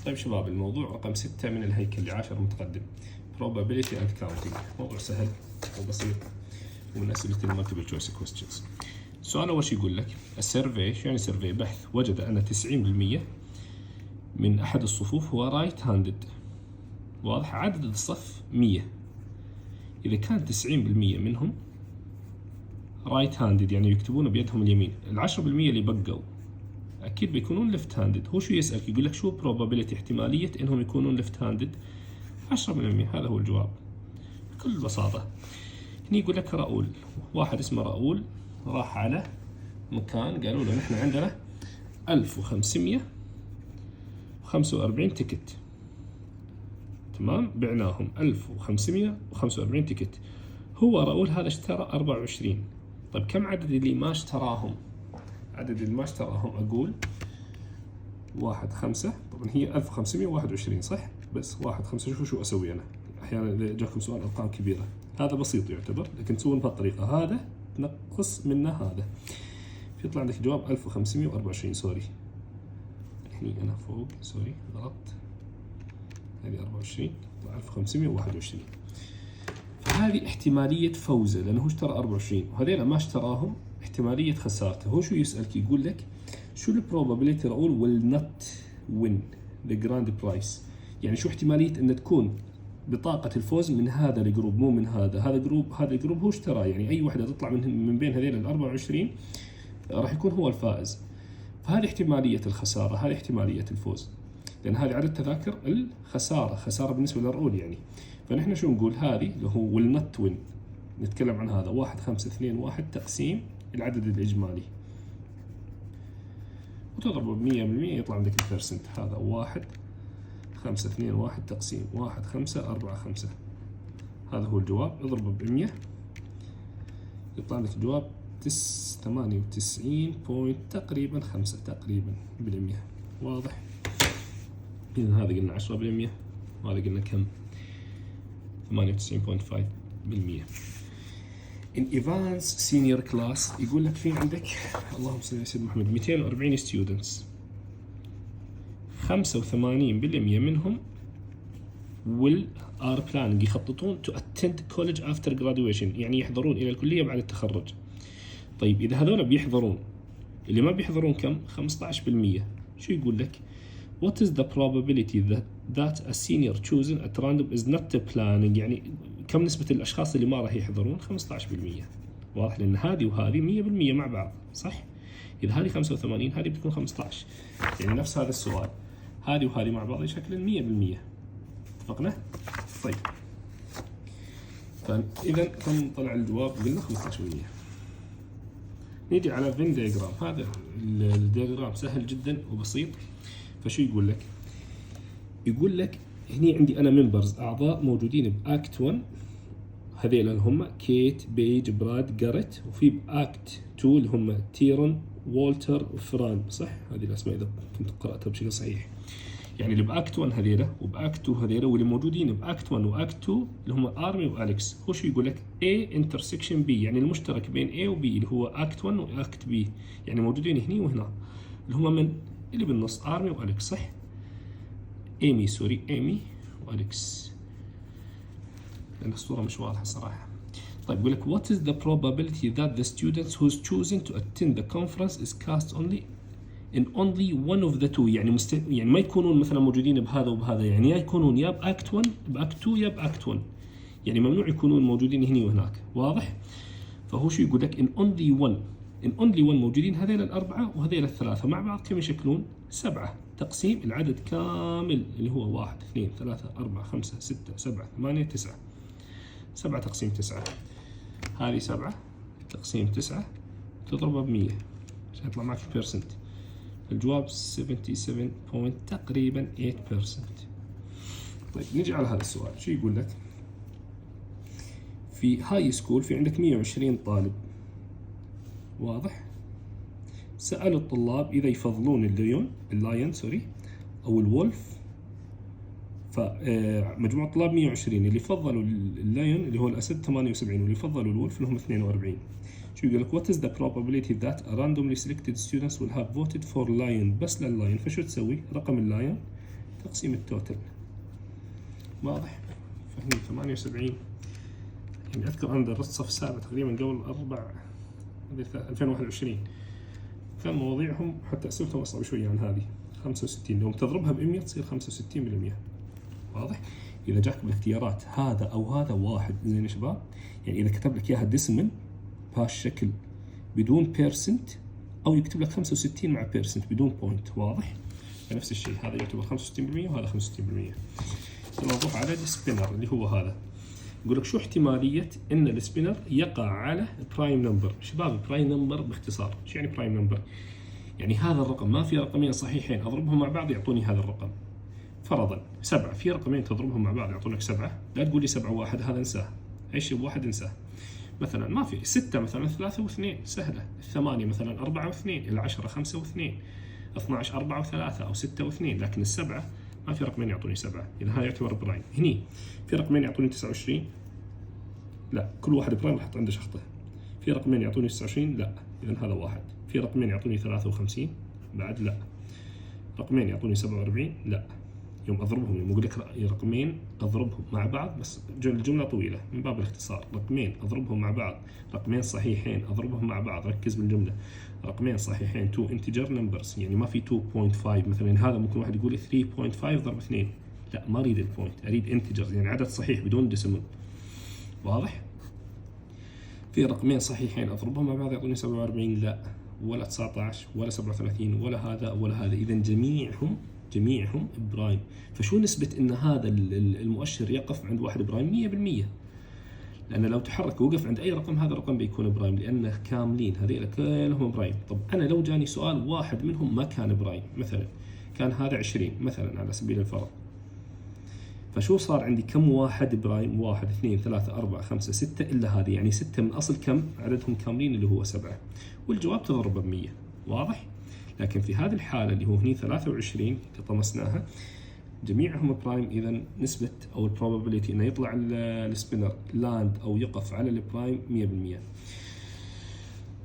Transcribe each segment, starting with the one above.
طيب شباب، الموضوع رقم 6 من الهيكل ل10 متقدم. probability and counting. موضوع سهل وبسيط ومن أسئلة المالتيبل تشويس كويستشنز. السؤال أول شيء يقول لك السيرفي، شو يعني سيرفي؟ بحث، وجد أن 90% من أحد الصفوف هو رايت هاندد. واضح؟ عدد الصف 100. إذا كان 90% منهم رايت هاندد يعني يكتبون بيدهم اليمين، ال10% اللي بقوا أكيد بيكونون ليفت هاندد. هو شو يسألك؟ يقول لك شو probability، احتمالية إنهم يكونون ليفت هاندد؟ 10%. هذا هو الجواب بكل بساطة. هني يقول لك راؤول، واحد اسمه راؤول راح على مكان قالوا له نحن عندنا 1545 تيكت، تمام؟ بعناهم 1545 تيكت. هو راؤول هذا اشترى 24. طيب كم عدد اللي ما اشتراهم؟ عدد اللي ما اشتراهم أقول 1 5. طبعا هي 1521 صح؟ بس 1 5. شو أسوي أنا؟ أحيانا إذا جاكم سؤال أرقام كبيرة هذا بسيط يعتبر، لكن تسوون بهالطريقة، هذا تنقص منه هذا فيطلع عندك جواب 1524. سوري هني أنا فوق، سوري غلط، هذه 24 طلع 1521. فهذه احتمالية فوزه لأنه اشترى 24 وهذيلا ما اشتراهم، احتمالية خسارته. هو شو يسألك؟ يقول لك شو البروبابيلتي راؤول will not win the grand prize، يعني شو احتمالية أن تكون بطاقة الفوز من هذا الجروب مو من هذا جروب، هذا الجروب هو اشترى، يعني أي واحدة تطلع من بين هذيل ال 24 راح يكون هو الفائز. فهذه احتمالية الخسارة، هذه احتمالية الفوز، لأن هذه عدد تذاكر الخسارة، خسارة بالنسبة لراؤول يعني. فنحن شو نقول؟ هذه اللي هو will not win، نتكلم عن هذا 1 5 2 1 تقسيم العدد الإجمالي وتضربه ب100% يطلع عندك البرسنت. هذا 1 5 2 1 تقسيم 1 5 4 5. هذا هو الجواب، اضربه ب100 يطلع عندك الجواب 98 بوينت تقريبا 5 تقريبا بالمية. واضح؟ إذا هذا قلنا 10%، وهذا قلنا كم؟ 98.5%. In Evans Senior Class يقول لك في عندك، اللهم صل على سيدنا محمد، 240 students، 85% منهم are planning يخططون to attend college after graduation، يعني يحضرون إلى الكلية بعد التخرج. طيب إذا هذول بيحضرون، اللي ما بيحضرون كم؟ 15%. شو يقول لك؟ What is the probability that a senior chosen at random is not planning، يعني كم نسبة الأشخاص اللي ما راح يحضرون؟ 15%. واضح؟ لأن هذه وهذه 100% مع بعض صح؟ إذا هذه 85 هذه بتكون 15، يعني نفس هذا السؤال، هذه وهذه مع بعض يشكلن 100%. اتفقنا؟ طيب فإذا كم طلع الجواب؟ قلنا 15%. نيجي على فين دياجرام. هذا الدياجرام سهل جدا وبسيط. فشو يقول لك؟ يقول لك هني عندي أنا ممبرز، أعضاء موجودين بأكت 1، هذيل اللي هم كيت بيج براد جاريت، وفي بأكت 2 اللي هم تيرون والتر وفران، صح؟ هذه الأسماء إذا كنت قرأتها بشكل صحيح. يعني اللي بأكت 1 هذيلا وبأكت 2 هذيلا، واللي موجودين بأكت 1 وأكت 2 اللي هم آرمي وأليكس. هو شو يقول لك؟ A intersection B، يعني المشترك بين A و B اللي هو أكت 1 وأكت B، يعني موجودين هني وهنا، اللي هم من اللي بالنص آرمي وأليكس، صح؟ إيمي وأليكس، لأن الصورة مش واضحة صراحة. طيب يقول لك what is the probability that the students who's choosing to attend the conference is cast in only one of the two، يعني يعني ما يكونون مثلا موجودين بهذا وبهذا، يعني يا يكونون يا بأكت 1 بأكت 2 يا بأكت 1، يعني ممنوع يكونون موجودين هني وهناك. واضح؟ فهو شو يقول لك؟ in only one موجودين هذيل الأربعة وهذيل الثلاثة مع بعض كم يشكلون؟ 7 تقسيم العدد كامل اللي هو 1 2 3 4 5 6 7 8 9. 7 تقسيم 9، هذه 7 تقسيم 9 تضربها ب100 عشان يطلع معك البيرسنت. الجواب 77 بوينت تقريبا 8%. طيب نيجي على هذا السؤال. شو يقول لك؟ في هاي سكول في عندك 120 طالب. واضح؟ سألوا الطلاب إذا يفضلون اللاين أو الولف. فمجموع الطلاب 120، اللي فضلوا اللاين اللي هو الأسد 78، واللي فضلوا الولف اللي هم 42. شو يقول لك؟ what is the probability that randomly selected students will have voted for lion، بس لللاين. فشو تسوي؟ رقم اللاين تقسيم التوتل. واضح؟ فهمي 78 يعني أذكر أنا درست صف سابع تقريبا قبل 2021 كان مواضيعهم حتى أسئلتهم أصعب شوية عن هذه. 65 لو تضربها ب100 تصير 65%. واضح؟ إذا جاك بالاختيارات هذا أو هذا واحد، زين يا شباب؟ يعني إذا كتب لك إياها ديسمل بهالشكل بدون بيرسنت، أو يكتب لك 65 مع بيرسنت بدون بوينت. واضح؟ نفس الشيء، هذا يعتبر 65% وهذا 65%. نروح على السبينر اللي هو هذا. يقول لك شو احتمالية إن السبينر يقع على برايم نمبر؟ شباب برايم نمبر باختصار، شو يعني برايم نمبر؟ يعني هذا الرقم ما في رقمين صحيحين أضربهم مع بعض يعطوني هذا الرقم. فرضا 7 في رقمين تضربهم مع بعض يعطونك 7، لا تقول لي 7 و1 هذا انساه، أي شيء بواحد انساه. مثلا ما في 6 مثلا 3 و2 سهلة، 8 مثلا 4 و2، 10 5 و2، 12 4 و3 أو 6 و2، لكن السبعة ما في رقمين يعطوني 7، إذا هذا يعتبر برايم. هني في رقمين يعطوني 29، لا كل واحد برايم راح عنده شخطه. في رقمين يعطوني 29، لا إذا هذا واحد. في رقمين يعطوني 53 بعد لا. رقمين يعطوني 47، لا. يوم أضربهم، يوم أقول لك رقمين أضربهم مع بعض، بس الجملة طويلة من باب الاختصار، رقمين أضربهم مع بعض، رقمين صحيحين أضربهم مع بعض، ركز بالجملة، رقمين صحيحين 2 integer numbers، يعني ما في 2.5 مثلا. هذا ممكن واحد يقول 3.5 ضرب 2، لا ما أريد البوينت، أريد integers يعني عدد صحيح بدون ديسيمل. واضح؟ في رقمين صحيحين أضربهم مع بعض يعطوني 47، لا، ولا 19 ولا 37 ولا هذا ولا هذا، إذا جميعهم برايم. فشو نسبة إن هذا المؤشر يقف عند واحد برايم؟ 100%، لأن لو تحرك ووقف عند أي رقم هذا الرقم بيكون برايم، لأنه كاملين هذيلا كلهم برايم. طب أنا لو جاني سؤال واحد منهم ما كان برايم، مثلا كان هذا 20 مثلا على سبيل الفرض، فشو صار عندي كم واحد برايم؟ 1 2 3 4 5 6 إلا هذه، يعني 6 من أصل كم عددهم كاملين اللي هو 7، والجواب تضرب ب100. واضح؟ لكن في هذه الحالة اللي هو هني 23 اللي طمسناها جميعهم برايم، إذا نسبة أو البروبابيلتي إنه يطلع السبينر لاند أو يقف على البرايم 100%.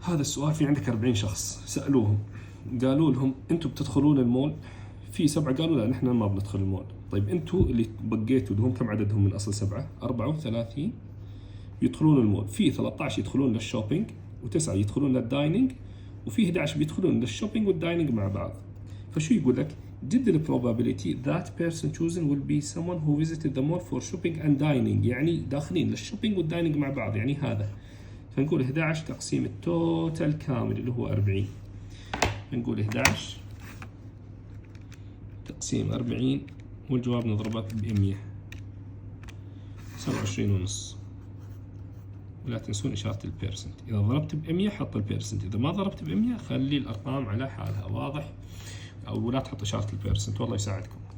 هذا السؤال في عندك 40 شخص سألوهم، قالوا لهم أنتم بتدخلون المول؟ في 7 قالوا لا نحن ما بندخل المول. طيب أنتم اللي بقيتوا اللي هم كم عددهم من أصل 7؟ 34 يدخلون المول، في 13 يدخلون للشوبينج، و9 يدخلون للدايننج، وفي 11 بيدخلون للشوبينج والدايننج مع بعض. فشو يقول لك؟ did the probability that person chosen will be someone who visited the mall for shopping and dining، يعني داخلين للشوبينج والدايننج مع بعض، يعني هذا. فنقول 11 تقسيم التوتال كامل اللي هو 40، نقول 11 تقسيم 40 والجواب نضربه ب100، 27.5. ولا تنسون إشارة البيرسنت، إذا ضربت ب100 حط البيرسنت، إذا ما ضربت ب100 خلي الأرقام على حالها. واضح؟ أو لا تحط إشارة البيرسنت. والله يساعدكم.